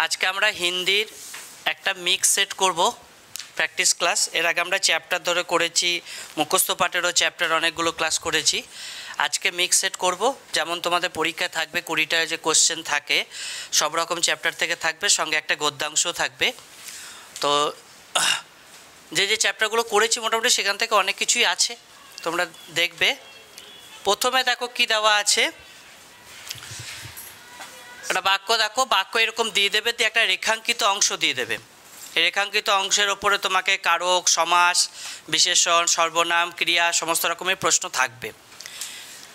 আজকে আমরা হিন্দির একটা মিক্স সেট করব প্র্যাকটিস ক্লাস। এর আগে আমরা চ্যাপ্টার ধরে করেছি, মুখস্থ পাঠেরও চ্যাপ্টার অনেকগুলো ক্লাস করেছি। আজকে মিক্স সেট করব, যেমন তোমাদের পরীক্ষা থাকবে 20টা যে কোশ্চেন থাকে সব রকম চ্যাপ্টার থেকে থাকবে, সঙ্গে একটা গদ্যাংশও থাকবে। তো যে যে চ্যাপ্টারগুলো করেছি মোটামুটি সেখান থেকে অনেক কিছুই আছে, তোমরা দেখবে। প্রথমে দেখো কি দেওয়া আছে, একটা বাক্য দেখো, বাক্য এরকম দিয়ে দেবে, দিয়ে একটা রেখাঙ্কিত অংশ দিয়ে দেবে। এই রেখাঙ্কিত অংশের ওপরে তোমাকে কারক, সমাস, বিশেষণ, সর্বনাম, ক্রিয়া সমস্ত রকমের প্রশ্ন থাকবে।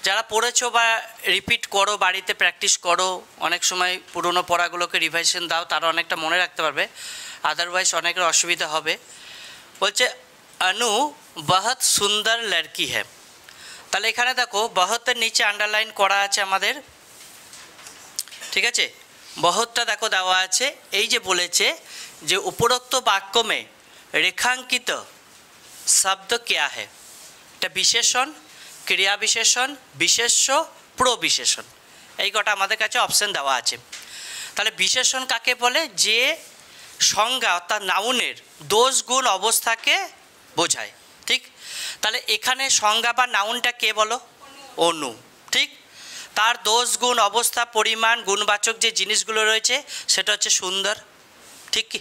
যারা পড়েছো বা রিপিট করো, বাড়িতে প্র্যাকটিস করো, অনেক সময় পুরনো পড়াগুলোকে রিভাইশন দাও, তারা অনেকটা মনে রাখতে পারবে, আদারওয়াইজ অনেকের অসুবিধা হবে। বলছে অনু বহুত সুন্দর লড়কি হ্যাঁ। তাহলে এখানে দেখো বহুতের নিচে আন্ডারলাইন করা আছে আমাদের, ঠিক আছে? বহুতটা দেখো দেওয়া আছে। এই যে বলেছে যে উপরোক্ত বাক্য মে রেখাঙ্কিত শব্দ ক্যা হ্যাঁ, এটা বিশেষণ, ক্রিয়া বিশেষণ, বিশেষ্য, প্রবিশেষণ, এই কটা আমাদের কাছে অপশান দেওয়া আছে। তাহলে বিশেষণ কাকে বলে? যে সংজ্ঞা অর্থাৎ নাউনের দোষ গুণ অবস্থাকে বোঝায়, ঠিক? তাহলে এখানে সংজ্ঞা বা নাউনটা কে বলো? অনু, ঠিক? তার দোষ গুণ অবস্থা পরিমাণ গুণবাচক যে জিনিসগুলো রয়েছে সেটা হচ্ছে সুন্দর, ঠিক কি?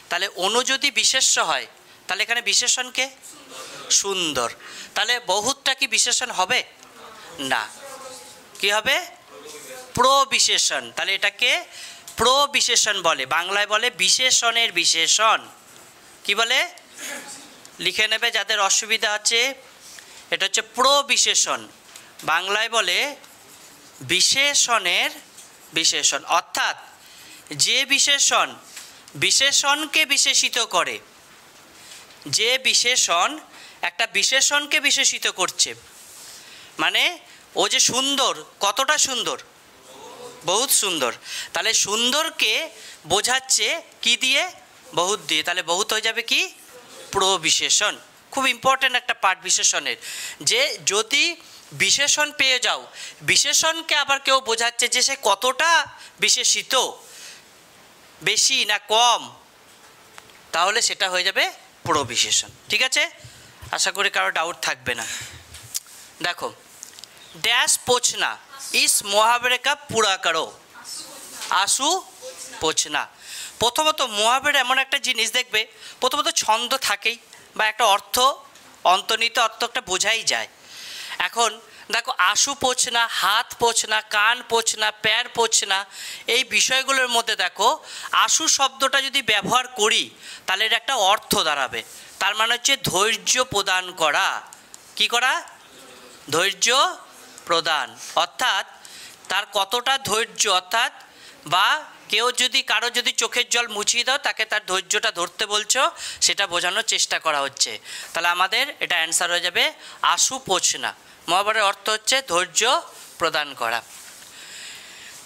তাহলে অনু যদি বিশেষ্য হয় তাহলে এখানে বিশেষণ কে? সুন্দর। তাহলে বহুতটা কি বিশেষণ হবে? না, কি হবে? প্রবিশেষণ। তাহলে এটাকে প্রবিশেষণ বলে, বাংলায় বলে বিশেষণের বিশেষণ। কি বলে? লিখে নেবে যাদের অসুবিধা আছে, এটা হচ্ছে প্রবিশেষণ, বাংলায় বলে বিশেষণের বিশেষণ। অর্থাৎ যে বিশেষণ বিশেষণকে বিশেষিত করে, যে বিশেষণ একটা বিশেষণকে বিশেষিত করছে, মানে ও যে সুন্দর, কতটা সুন্দর? বহুত সুন্দর। তাহলে সুন্দরকে বোঝাচ্ছে কি দিয়ে? বহুত দিয়ে। তাহলে বহুত হয়ে যাবে কি? প্রবিশেষণ। খুব ইম্পর্ট্যান্ট একটা পার্ট বিশেষণের, যে যদি বিশেষণ পেয়ে যাও, বিশেষণকে আবার কেউ বোঝাচ্ছে যে সে কতটা বিশেষিত, বেশি না কম, তাহলে সেটা হয়ে যাবে প্রবিশেষণ। ঠিক আছে? আশা করি কারো ডাউট থাকবে না। দেখো, ড্যাশ পোছনা, ইস মুহাবরে কা পুরা করো। আসু পোছনা। প্রথমত মুহাবরে এমন একটা জিনিস, দেখবে প্রথমত ছন্দ থাকেই, বা একটা অর্থ, অন্তর্নিহিত অর্থ একটা বোঝাই যায়। এখন দেখো, আশু পোছনা, হাত পোছনা, কান পোছনা, প্যার পোছনা, এই বিষয়গুলোর মধ্যে দেখো আশু শব্দটা যদি ব্যবহার করি তাহলে এর একটা অর্থ দাঁড়াবে। তার মানে হচ্ছে ধৈর্য প্রদান করা। কি করা? ধৈর্য প্রদান। অর্থাৎ তার কতটা ধৈর্য, অর্থাৎ বা কেউ যদি কারো যদি চোখের জল মুছিয়ে দাও, তাকে তার ধৈর্যটা ধরতে বলছো, সেটা বোঝানোর চেষ্টা করা হচ্ছে। তাহলে আমাদের এটা অ্যান্সার হয়ে যাবে আশু পোছনা। মহাভারতের অর্থ হচ্ছে ধৈর্য প্রদান করা।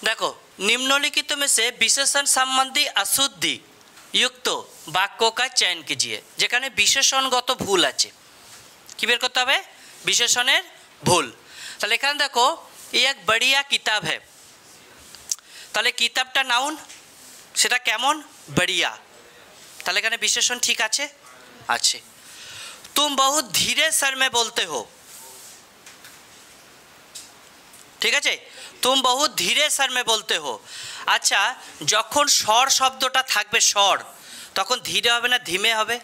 দেখো, নিম্নলিখিত में से বিশেষণ সম্বন্ধী অশুদ্ধি युक्त বাক্য का चयन कीजिए। যেখানে বিশেষণগত ভুল আছে, কি বের করতে হবে? বিশেষণের ভুল। তাহলে এখানে দেখো, এই এক বড়িয়া কিতাব है, তাহলে কিতাবটা নাউন, সেটা কেমন? বড়িয়া। তাহলে এখানে বিশেষণ ঠিক আছে? আছে। তুম বহুত ধীরে স্বর মে বলতে হো, ঠিক আছে? তুম বহুত ধীরে স্বর মে বলতে হো। আচ্ছা, যখন স্বর শব্দটা থাকবে, স্বর, তখন ধীরে হবে না ধিমে হবে?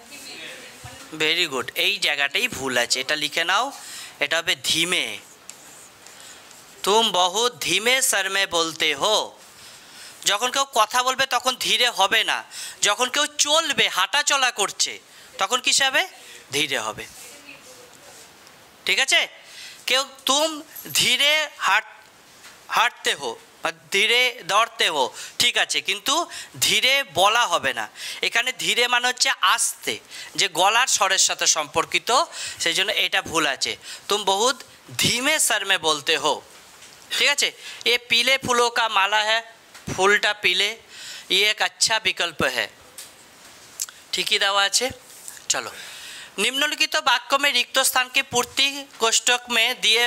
ভেরি গুড, এই জায়গাটাই ভুল আছে, এটা লিখে নাও, এটা হবে ধিমে। তুম বহুত ধীমে স্বর মে বলতে হো। যখন কেউ কথা বলবে তখন ধীরে হবে না, যখন কেউ চলবে, হাঁটা চলা করছে, তখন কি হবে? ধীরে হবে। ঠিক আছে? কেউ তুম ধীরে হাঁটতে হো বা ধীরে দৌড়তে হো, ঠিক আছে, কিন্তু ধীরে বলা হবে না। এখানে ধীরে মানে হচ্ছে আস্তে, যে গলার স্বরের সাথে সম্পর্কিত, সেই জন্য এটা ভুল আছে। তুম বহুত ধীমে স্বর মে বলতে হো। ঠিক আছে? এ পিলে ফুলো কা মালা হ্যাঁ, ফুলটা পিলে, ये एक अच्छा विकल्प है। ঠিকই দেওয়া আছে। চলো, নিম্নলিখিত বাক্য में रिक्त स्थान की पूर्ति कोष्टक में दिए,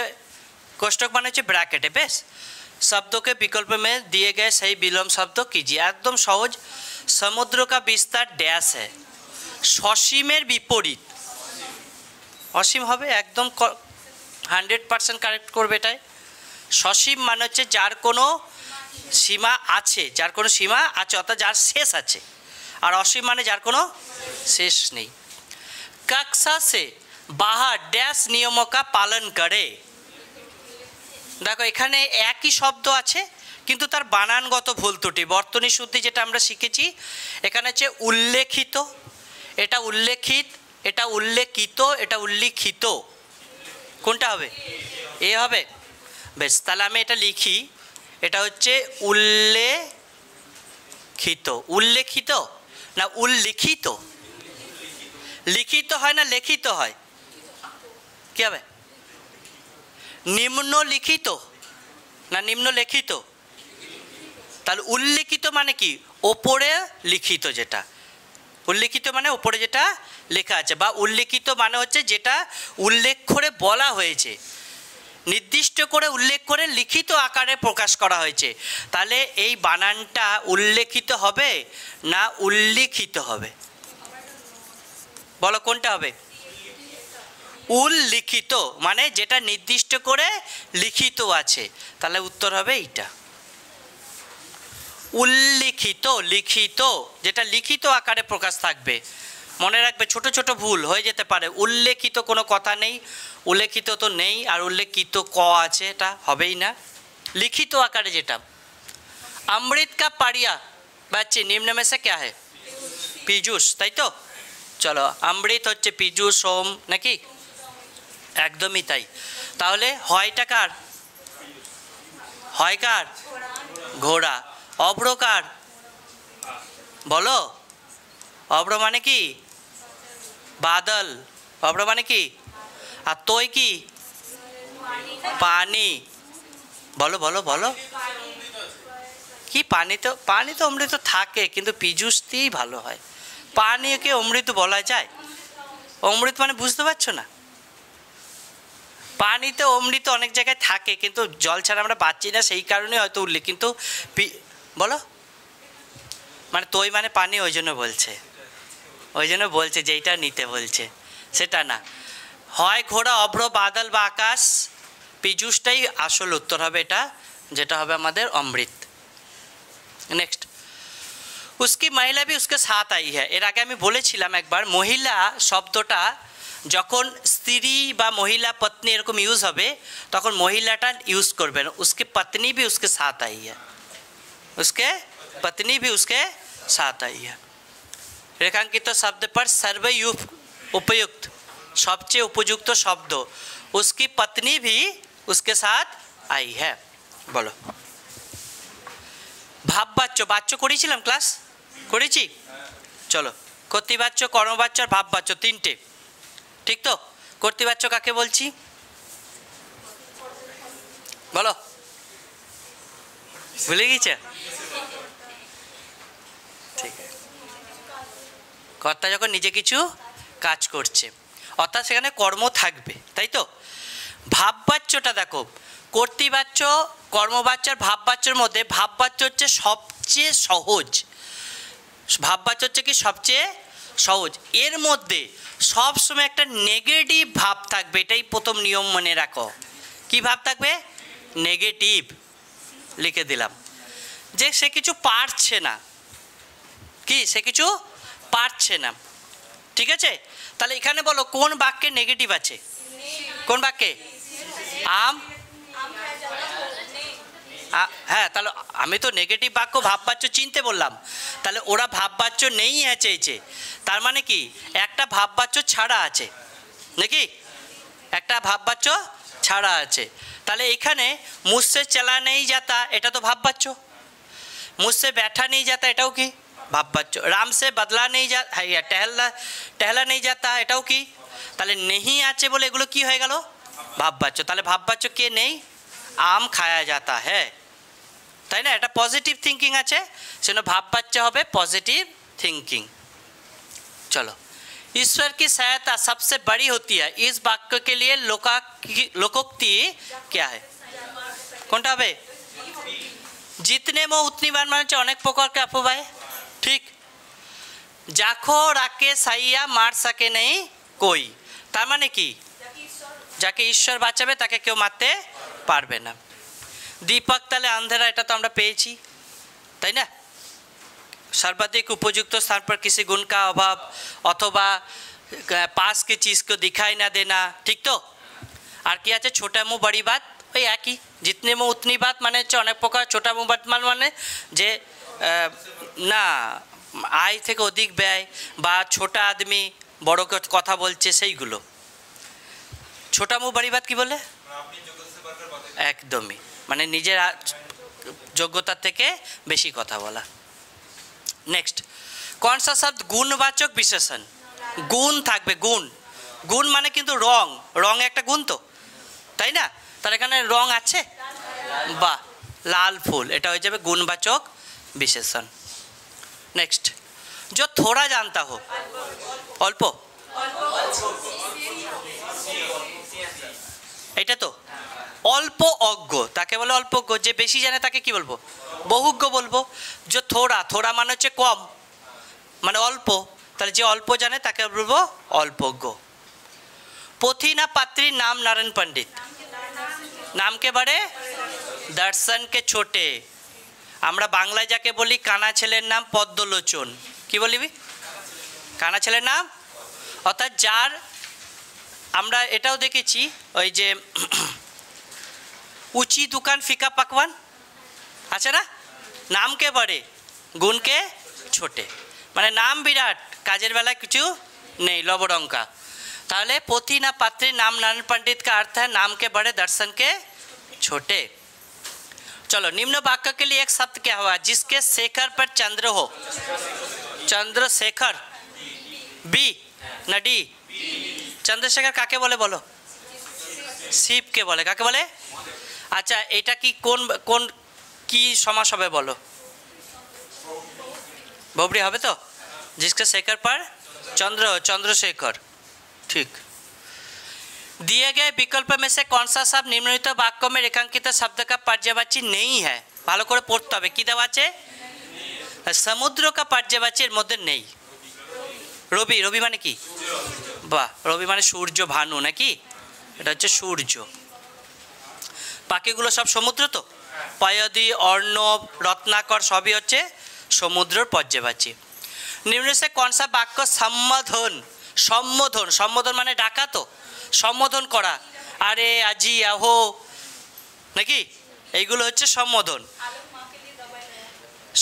कोष्टक মানে হচ্ছে ব্র্যাকেটে, বেশ, शब्दों के विकल्प में दिए गए सही विलोम शब्द कीजिए। एकदम सहज। समुद्र का विस्तार डैश है, ससीमेर विपरीत। অসীম হবে, একদম 100% কারেক্ট করবে এটাই। সসীম মানে হচ্ছে যার কোনো সীমা আছে, যার কোনো সীমা আছে অর্থাৎ যার শেষ আছে। আর অসীম মানে যার কোনো শেষ নেই। কक्षा से बाहर ড্যাশ নিয়মों का पालन करे। দেখো এখানে একই শব্দ আছে কিন্তু তার বানানগত ভুল ত্রুটি। বর্তনী শুদ্ধি যেটা আমরা শিখেছি, এখানে হচ্ছে উল্লেখিত, এটা উল্লেখিত, এটা উল্লেখিত, এটা উল্লিখিত। কোনটা হবে? এ হবে। বেশ, তাহলে আমি এটা লিখি। এটা হচ্ছে উল্লেখিত। উল্লেখিত না উল্লিখিত? লিখিত হয় না লিখিত হয়? কি হবে? নিম্নলিখিত না নিম্নলিখিত? তাহলে উল্লিখিত মানে কি? ওপরে লিখিত যেটা। উল্লিখিত মানে ওপরে যেটা লেখা আছে, বা উল্লিখিত মানে হচ্ছে যেটা উল্লেখ করে বলা হয়েছে, নির্দিষ্ট করে উল্লেখ করে লিখিত আকারে প্রকাশ করা হয়েছে। তাহলে এই বানানটা উল্লেখিত হবে না উল্লিখিত হবে? বলো কোনটা হবে? উল্লিখিত মানে যেটা নির্দিষ্ট করে লিখিত আছে। তাহলে উত্তর হবে এইটা। উল্লিখিত, লিখিত যেটা লিখিত আকারে প্রকাশ থাকবে। মনে রাখবে ছোট ছোট ভুল হয়ে যেতে পারে। উল্লেখিত কোনো কথা নেই, উল্লেখিত তো নেই, আর উল্লেখিত ক আছে, এটা হবেই না। লিখিত আকারে যেটা। অমৃত কা পাড়িয়া বাচ্চে নিম্ন में से क्या है? পীযূষ, তাই তো? চলো, অমৃত হচ্ছে পীযূষ, সোম নাকি? একদমই তাই। তাহলে হয়টা কার? হয় কার? ঘোড়া। অভ্র কার? বলো। অভ্র মানে কি? বাদল। অভ্র মানে কি? আর তোই কি? পানি। বলো বলো বলো। কি পানি তো, পানি তো অমৃত থাকে কিন্তু পীযূষতেই ভালো হয়। পানিকে অমৃত বলা যায়? অমৃত মানে বুঝতে পারছো না? পানিতে অমৃত অনেক জায়গায় থাকে কিন্তু জল ছাড়া আমরা বাঁচি না, সেই কারণে হয়তো উল্লেখ। কিন্তু বলো, মানে তোই মানে পানি, ওই জন্য বলছে, ওই জন্য বলছে যেইটা নিতে বলছে সেটা না। হয় ঘোড়া, অভ্র, বাদল বা আকাশ। পীযূষটাই আসল উত্তর হবে এটা, যেটা হবে আমাদের অমৃত। নেক্সট, उसकी महिला भी उसके साथ आई है। এর আগে আমি বলেছিলাম একবার, মহিলা শব্দটা যখন স্ত্রী বা মহিলা পত্নী এরকম ইউজ হবে তখন মহিলাটা ইউজ করবেন। उसकी पत्नी भी उसके साथ आई है। उसके पत्नी भी उसके साथ आई है। रेखांकित शब्द पर सर्वयुक्त उपयुक्त, सबसे उपयुक्त शब्द उसकी पत्नी भी उसके साथ आई है। बोलो। ভাববাচ্য, বাচ্য করেছিলাম ক্লাস, করেছি? চলো, কর্তৃবাচ্য, কর্মবাচ্য আর ভাববাচ্য তিনটে, ঠিক তো? কর্তৃবাচ্য কাকে বলছি? বলো, ভুলে গেছে? ঠিক আছে, কর্তা যখন নিজে কিছু কাজ করছে অর্থাৎ সেখানে কর্ম থাকবে, তাই তো? ভাববাচ্যটা দেখো, কর্তৃবাচ্য, কর্মবাচ্য আর ভাববাচ্যের মধ্যে ভাববাচ্য হচ্ছে সবচেয়ে সহজ। ভাববাচ্য হচ্ছে কি? সবচেয়ে সহজ। এর মধ্যে সবসময় একটা নেগেটিভ ভাব থাকবে, এটাই প্রথম নিয়ম মনে রাখো। কি ভাব থাকবে? নেগেটিভ। লিখে দিলাম যে সে কিছু পারছে না। কি? সে কিছু পারছে না, ঠিক আছে? তাহলে এখানে বলো কোন বাক্যে নেগেটিভ আছে? কোন বাক্যে? আম। হ্যাঁ, তাহলে আমি তো নেগেটিভ বাক্য ভাববাচ্য চিনতে বললাম। তাহলে ওরা ভাববাচ্য নেই হ্যাঁ চেয়েছে, তার মানে কি একটা ভাববাচ্য ছাড়া আছে নাকি? একটা ভাববাচ্য ছাড়া আছে। তাহলে এখানে মুঝসে চলা নেই যাতা, এটা তো ভাববাচ্য। মুঝসে बैठा नहीं जाता, এটাও কি ভাববাচ্য। রাম সে বদলা নেই যা, टहला नहीं जाता, এটাও কি? তাহলে নেই আছে বলে এগুলো কি হয়ে গেল? ভাববাচ্য। তাহলে ভাববাচ্য কে নেই? আম খায়া যাতা হ্যাঁ, তাই না? এটা পজিটিভ থিঙ্কিং আছে, সেজন্য ভাববাচ্য হবে পজিটিভ থিঙ্কিং। चलो, ईश्वर की सहायता सबसे बड़ी होती है, इस वाक्य के लिए लोकोक्ति क्या है? কোনটা হবে? জিতনে মো উতনি বান মানে হচ্ছে অনেক প্রকারকে অপবায়, ঠিক। যাখো রাকে সাইয়া মার সাকে নেই কই, তার মানে কি যাকে ঈশ্বর বাঁচাবে তাকে কেউ মারতে পারবে না। দীপক তালে আন্ধেরা, এটা তো আমরা পেয়েছি, তাই না? सर्वाधिक उपयुक्त स्थान पर किसी गुण का अभाव अथवा पास की चीज़ को दिखाई ना देना, ठीक तो। আর কি আছে ছোটা মুখ বড়ি বাত, ওই একই। জিতনে মুখ উতনি বাত মানে হচ্ছে অনেক প্রকার, ছোটা মুখ বাত মানে যে না আয় থেকে অধিক ব্যয় বা ছোটা আদমি বড় কথা বলছে সেইগুলো। ছোটা মুখ বড়ি বাত কি বলে? একদমই, মানে নিজের যোগ্যতার থেকে বেশি কথা বলা। नेक्स्ट कौन सा शब्द गुणवाचक विशेषण? गुण থাকবে, গুণ। গুণ মানে কিন্তু রং, রং একটা গুণ তো, তাই না? তার এখানে রং আছে, বাহ, লাল ফুল, এটা হয়ে যাবে গুণবাচক विशेषण। नेक्स्ट जो थोड़ा जानता हो, অল্প, এটা তো অল্প অজ্ঞ, তাকে বলে অল্পজ্ঞ। যে বেশি জানে তাকে কি বলবো? বহুজ্ঞ বলবো। যে থোড়া, থোড়া মানে হচ্ছে কম, মানে অল্প, তাহলে যে অল্প জানে তাকে বলবো অল্পজ্ঞ। पोथी ना पात्री नाम नारायण पंडित, नाम के बड़े दर्शन के छोटे। আমরা বাংলায় যাকে বলি কানা ছেলের নাম পদ্মলোচন, কি বলিবি? কানা ছেলের নাম, অর্থাৎ যার, আমরা এটাও দেখেছি ওই যে উচি দোকান ফিকা পাকওয়ান আছে না, নামকে বড়ে গুণকে ছোটে, মানে নাম বিরাট কাজের বেলায় কিছু নেই, লবডঙ্কা। তাহলে पोथी ना पात्री नाम नारायण पंडित का अर्थ है नाम के बड़े दर्शन के छोटे। चलो निम्न वाक्य के लिए एक शब्द क्या हुआ? जिसके शेखर पर चंद्र हो, चंद्रशेखर, बी ना डी? चंद्रशेखर काके बोले बोलो? শিব কে বলে, কাকে বলে? আচ্ছা এটা কি কোন কোন কি সমাস হবে বলো? ববরি হবে তো? जिसके शेखर पर चंद्र, चंद्रशेखर, ठीक। दिए गए विकल्प में से कौन सा शब्द निम्नलिखित वाक्यों में रेखांकित शब्द का पर्यायवाची नहीं है? ভালো করে পড়তে হবে। কি দেওয়া আছে? সমুদ্র का पर्यायवाची এর মধ্যে নেই। রবি, রবি মানে কি? বাহ, রবি মানে সূর্য, ভানু নাকি? এটা হচ্ছে সূর্য। বাকিগুলো সব সমুদ্র তো, পয়দি, অর্ণব, রত্নাকর সবই হচ্ছে সমুদ্রের पर्यायवाची। নিম্ন से कौन सा বাক্য সম্বোধন, সম্বোধন, সম্বোধন মানে ডাকা তো, সম্বোধন করা, আরে আজি আহো নাকি, এইগুলো হচ্ছে সম্বোধন।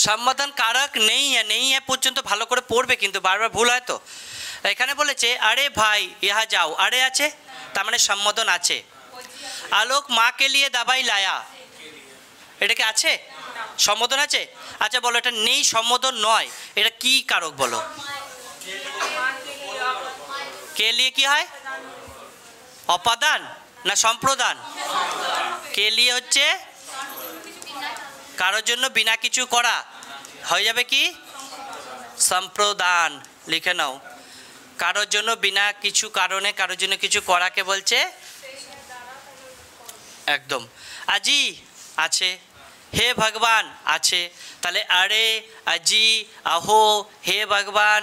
সম্বোধন কারক নেই নেই পর্যন্ত ভালো করে পড়বে, কিন্তু বারবার ভুল হয় তো। এখানে বলেছে আরে ভাই ইহা যাও, আরে আছে তার মানে সম্বোধন আছে। আলোক মা কে লিয়ে দাবাই লায়া, এটা কি আছে? সম্বোধন আছে। আচ্ছা বলো এটা নেই, সম্বোধন নয়, এটা কি কারক বলো? কে লিয়ে কি হয়? অপাদান না সম্প্রদান? কে লিয়ে হচ্ছে কারোর জন্য বিনা কিছু করা, হয়ে যাবে কি সম্প্রদান, লিখে নাও। কারোর জন্য বিনা কিছু কারণে কারোর জন্য কিছু করাকে বলছে একদম। আজি আছে, হে ভগবান আছে, তাহলে আরে, আজি, আহো, হে ভগবান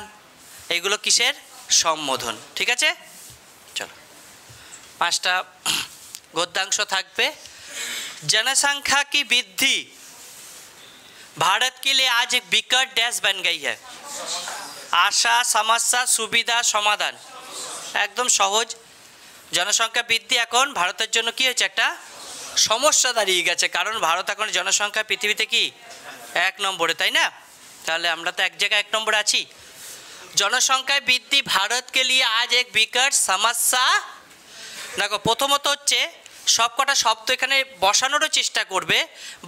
এগুলো কিসের? সম্বোধন, ঠিক আছে। চলো পাঁচটা গদ্যাংশ থাকবে। जनसंख्या की वृद्धि भारत के लिए आज एक विकट डैश बन गई है। आशा, समस्या, सुविधा, समाधान, একদম সহজ। জনসংখ্যা বৃদ্ধি এখন ভারতের জন্য কি হয়েছে? একটা সমস্যা দাঁড়িয়ে গেছে, কারণ ভারত এখন জনসংখ্যা পৃথিবীতে কি 1 নম্বরে, তাই না? তাহলে আমরা তো এক জায়গায় 1 নম্বরে আছি। জনসংখ্যা বৃদ্ধি ভারত কে লিয়ে আজ এক বিকট সমস্যা। দেখো প্রথমত হচ্ছে সবকটা শব্দ এখানে বসানোরও চেষ্টা করবে,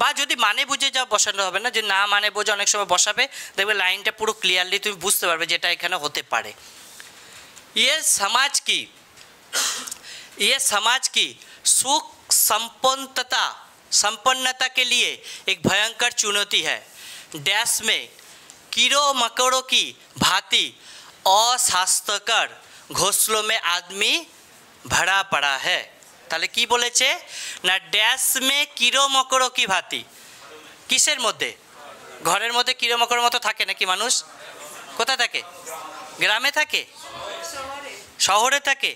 বা যদি মানে বুঝে যাও বসানো হবে না, যে না মানে বোঝে অনেক সময় বসাবে, দেখবে লাইনটা পুরো ক্লিয়ারলি তুমি বুঝতে পারবে যেটা এখানে হতে পারে। ये समाज की सुख संपन्नता के लिए एक भयंकर चुनौती है। डैश में कीड़ों मकोड़ों की भांति अस्वास्थ्यकर घोंसलों में आदमी भरा पड़ा है। তাহলে কি বলেছে না, ড্যাশ মে কিরো মকরো কি ভাতি, কিসের মধ্যে? ঘরের মধ্যে কিরমকর মতো থাকে নাকি মানুষ? কোথায় থাকে? গ্রামে থাকে? শহরে থাকে?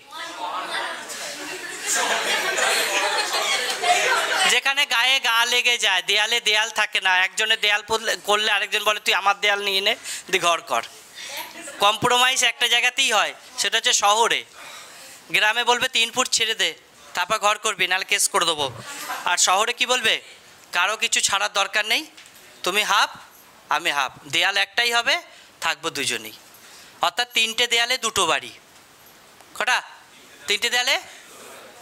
যেখানে গায়ে গা লেগে যায়, দেয়ালে দেয়াল থাকে না, একজনের দেয়াল করলে আরেকজন বলে তুই আমার দেয়াল নিয়ে নে, দি ঘর কর। কম্প্রোমাইজ একটা জায়গাতেই হয়, সেটা হচ্ছে শহরে। গ্রামে বলবে 3 ফুট ছেড়ে দে, তারপর ঘর করবি, নাহলে কেস করে দেবো। আর শহরে কি বলবে? কারো কিছু ছাড়ার দরকার নেই, তুমি হাফ আমি হাফ, দেয়াল একটাই হবে, থাকবো দুজনেই। অর্থাৎ 3টে দেয়ালে 2টো বাড়ি। কটা? 3টে দেয়ালে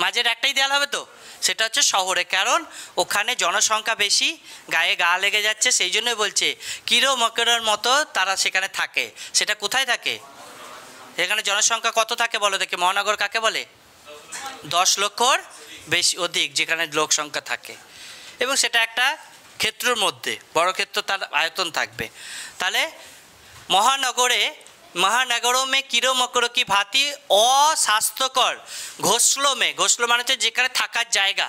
মাঝের একটাই দেয়াল হবে তো, সেটা হচ্ছে শহরে। কারণ ওখানে জনসংখ্যা বেশি, গায়ে গা লেগে যাচ্ছে, সেই জন্যই বলছে কিরো মকরের মতো তারা সেখানে থাকে। সেটা কোথায় থাকে? এখানে জনসংখ্যা কত থাকে বলো দেখি? মহানগর কাকে বলে? 10 লক্ষর বেশি অধিক যেখানে লোক সংখ্যা থাকে, এবং সেটা একটা ক্ষেত্রের মধ্যে, বড় ক্ষেত্র, তার আয়তন থাকবে। তাহলে মহানগরোं में कीड़ों मकोड़ों की भांति অস্বাস্থ্যকর ঘোষলো में, ঘোষলো মানে হচ্ছে যেখানে থাকার জায়গা,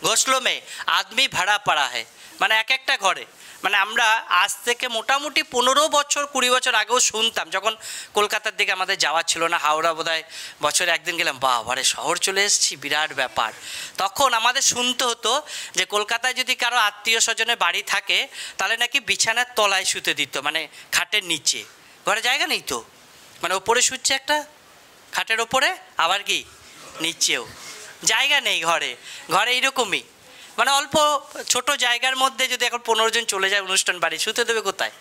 ঘোষলো में आदमी भरा पड़ा है, মানে এক একটা ঘরে। মানে আমরা আজ থেকে মোটামুটি 15 বছর 20 বছর আগেও শুনতাম, যখন কলকাতার দিকে আমাদের যাওয়া ছিল না, হাওড়া বোধহয় বছরে একদিন গেলাম, বাবারে শহর চলে এসেছি, বিরাট ব্যাপার। তখন আমাদের শুনতে হতো যে কলকাতায় যদি কারো আত্মীয় স্বজনের বাড়ি থাকে তাহলে নাকি বিছানার তলায় শুতে দিত, মানে খাটের নিচে। ঘরে জায়গা নেই তো, মানে ওপরে শুচ্ছে একটা খাটের ওপরে, আবার কি নিচেও জায়গা নেই ঘরে। ঘরে এইরকমই, মানে অল্প ছোট জায়গার মধ্যে যদি এখন 15 জন চলে যায় অনুষ্ঠান বাড়ি, শুতে দেবে কোথায়?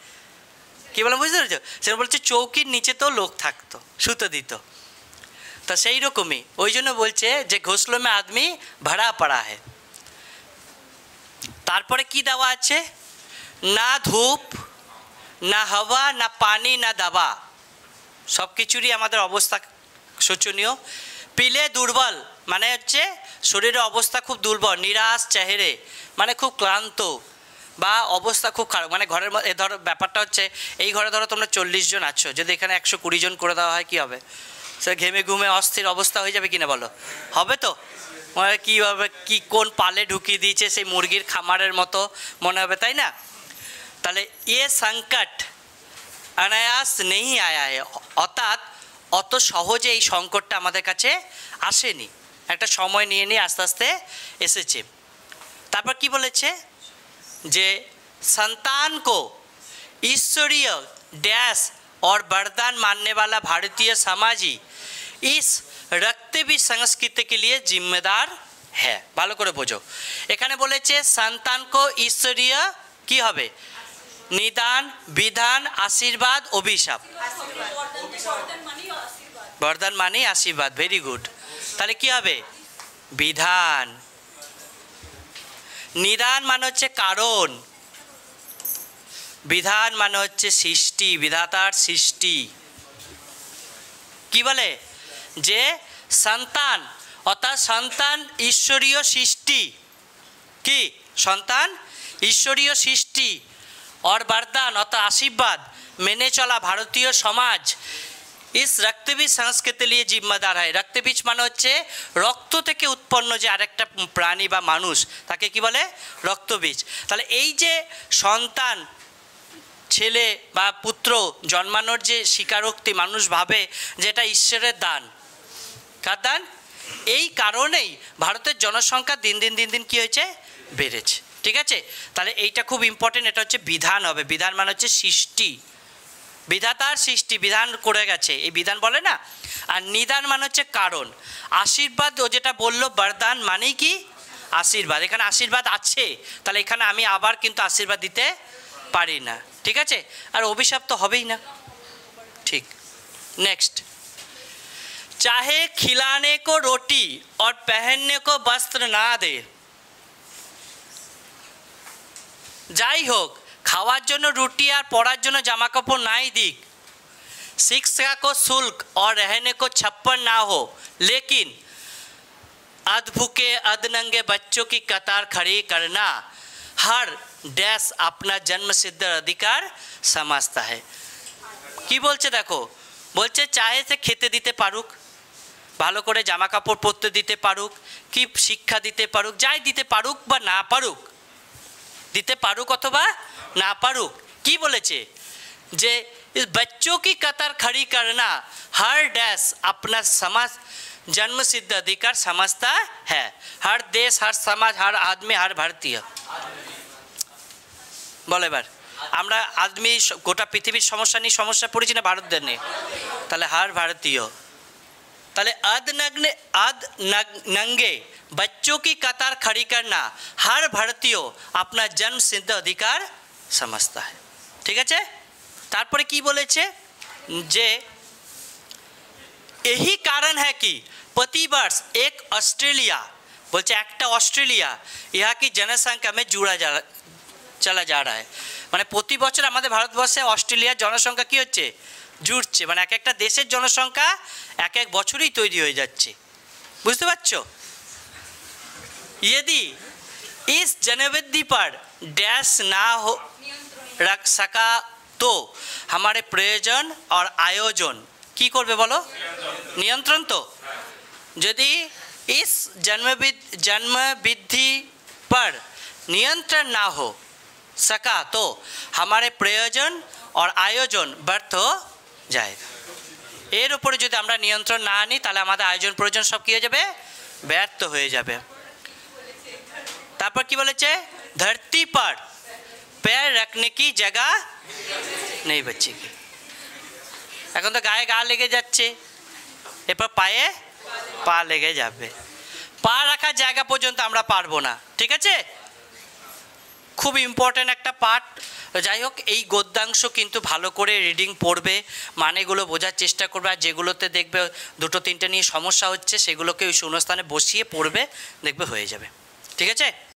কী বলে বুঝতে পেরেছো? সেটা বলছে চৌকির নিচে তো লোক থাকতো, শুতে দিত। তা সেই রকমই ওই জন্য বলছে যে ঘোষলো মে আদমি ভাড়া পড়া है। তারপরে কি দেওয়া আছে? না ধূপ, না হাওয়া, না পানি, না দাবা, সব কিছুরই আমাদের অবস্থা শোচনীয়। পিলে দুর্বল মানে হচ্ছে শরীরের অবস্থা খুব দুর্বল, নিরাশ চেহারে, মানে খুব ক্লান্ত বা অবস্থা খুব খারাপ। মানে ঘরের মধ্যে ধরো ব্যাপারটা হচ্ছে, এই ঘরে ধরো তোমরা 40 জন আছো, যদি এখানে 120 জন করে দেওয়া হয় কী হবে? সে ঘেমে ঘুমে অস্থির অবস্থা হয়ে যাবে কিনা বলো? হবে তো। মানে কীভাবে কি কোন পালে ঢুকিয়ে দিয়েছে সেই মুরগির খামারের মতো মনে হবে, তাই না? তাহলে এ সংকট অনায়াস নেই আয়া है, অর্থাৎ অত সহজে এই সংকটটা আমাদের কাছে আসেনি, একটা সময় নিয়ে নিয়ে আস্তে আস্তে এসেছে। তারপর কি বলেছে? যে संतान को ईश्वरीय डैश और वरदान मानने वाला भारतीय समाज ही इस रक्तबीज संस्कृति के लिए जिम्मेदार है। ভালো করে বোঝো, এখানে বলেছে সন্তান কো ঈশ্বরীয় কি হবে? নিদান, বিধান, আশীর্বাদ, অভিশাপ। বরদান মানে আশীর্বাদ, ভেরি গুড। তাহলে কি হবে? বিধান। নিদান মানে হচ্ছে কারণ, বিধান মানে হচ্ছে সৃষ্টি, বিধাতার সৃষ্টি। কি বলে? যে সন্তান, অর্থাৎ সন্তান ঈশ্বরীয় সৃষ্টি। কি? সন্তান ঈশ্বরীয় সৃষ্টি। और वरदान অর্থাৎ আশীর্বাদ মেনে চলা ভারতীয় সমাজ इस रक्तबीज संस्कृति लिए जिम्मेदार है। रक्तबीज মানে হচ্ছে রক্ত থেকে উৎপন্ন যে আরেকটা প্রাণী বা মানুষ, তাকে কি বলে? রক্তবীজ। তাহলে এই যে সন্তান, ছেলে বা পুত্র জন্মানোর যে স্বীকারোক্তি মানুষ ভাবে যেটা ঈশ্বরের দান। কার দান? এই কারণেই ভারতের জনসংখ্যা দিন দিন কি হয়েছে? বেড়েছে। ঠিক আছে, তাহলে এইটা খুব ইম্পর্টেন্ট। এটা হচ্ছে বিধান হবে। বিধান মানে হচ্ছে সৃষ্টি, বিধাতার সৃষ্টি, বিধান করে গেছে, এই বিধান বলে না। আর নিদান মানে হচ্ছে কারণ। আশীর্বাদ ও যেটা বললো, বরদান মানেই কি? আশীর্বাদ। এখানে আশীর্বাদ আছে, তাহলে এখানে আমি আবার কিন্তু আশীর্বাদ দিতে পারি না। ঠিক আছে, আর অভিশাপ তো হবেই না। ঠিক। নেক্সট, चाहे खिलाने को रोटी और पहनने को वस्त्र ना दे, যাই হোক খাওয়ার জন্য রুটি আর পরার জন্য জামা কাপড় নাই দিক, शिक्षा को शुल्क और रहने को छप्पर ना हो, लेकिन अधभूखे अधनंगे बच्चों की कतार खड़ी करना हर डैश अपना जन्म सिद्ध अधिकार समझता है। কি বলছে দেখো, বলছে চাহে সে খেতে দিতে পারুক, ভালো করে জামা কাপড় পরতে দিতে পারুক, কি শিক্ষা দিতে পারুক, যাই দিতে পারুক বা না পারুক, দিতে পারুক অথবা না পারুক। কি বলেছে যে बच्चों की कतार खड़ी करना हर डैश अपना समाज जन्म सिद्ध अधिकार समझता है। हर देश, हर समाज, हर आदमी, हर भारतीय। বলো এবার, আমরা আদমি গোটা পৃথিবীর সমস্যা নিয়ে সমস্যা পড়েছি না ভারতদের নিয়ে? তাহলে হার ভারতীয়। তাহলে अध नंगे बच्चों की कतार खड़ी करना हर भारतीय अपना जन्म सिद्ध अधिकार समझता है। ঠিক আছে? তারপরে কি বলেছে যে यही कारण है कि प्रतिवर्ष एक ऑस्ट्रेलिया, बोलते একটা অস্ট্রেলিয়া यहाँ की जनसंख्या में চলা যা रहा है। মানে প্রতি বছর আমাদের ভারতবর্ষে অস্ট্রেলিয়ার জনসংখ্যা কি হচ্ছে? জুড়ছে। মানে এক একটা দেশের জনসংখ্যা এক এক বছরই তৈরি হয়ে যাচ্ছে। বুঝতে পারছো? यदि इस जनवृद्धि पर डैश ना हो रख सका तो हमारे प्रयोजन और आयोजन কি করবে বলো? নিয়ন্ত্রণ। তো যদি इस जन्म वृद्धि पर नियंत्रण ना हो सका तो हमारे प्रयोजन और आयोजन व्यर्थ हो जाएगा। এর উপরে যদি আমরা নিয়ন্ত্রণ না আনি তাহলে আমাদের আয়োজন প্রয়োজন সব কি হয়ে যাবে? ব্যর্থ হয়ে যাবে। তারপর কি বলেছে? धरती पर पैर रखने की जगह नहीं बचेगी। এখন তো গায়ে গা লেগে যাচ্ছে, এরপর পায়ে পা লেগে যাবে। পা রাখার জায়গা পর্যন্ত আমরা পারবো না। ঠিক আছে? খুব ইম্পর্ট্যান্ট একটা পার্ট। যাই হোক, এই গদ্যাংশ কিন্তু ভালো করে রিডিং পড়বে, মানেগুলো বোঝার চেষ্টা করবে, আর যেগুলোতে দেখবে দুটো তিনটে নিয়ে সমস্যা হচ্ছে সেগুলোকে ওই শূন্যস্থানে বসিয়ে পড়বে, দেখবে হয়ে যাবে। ঠিক আছে?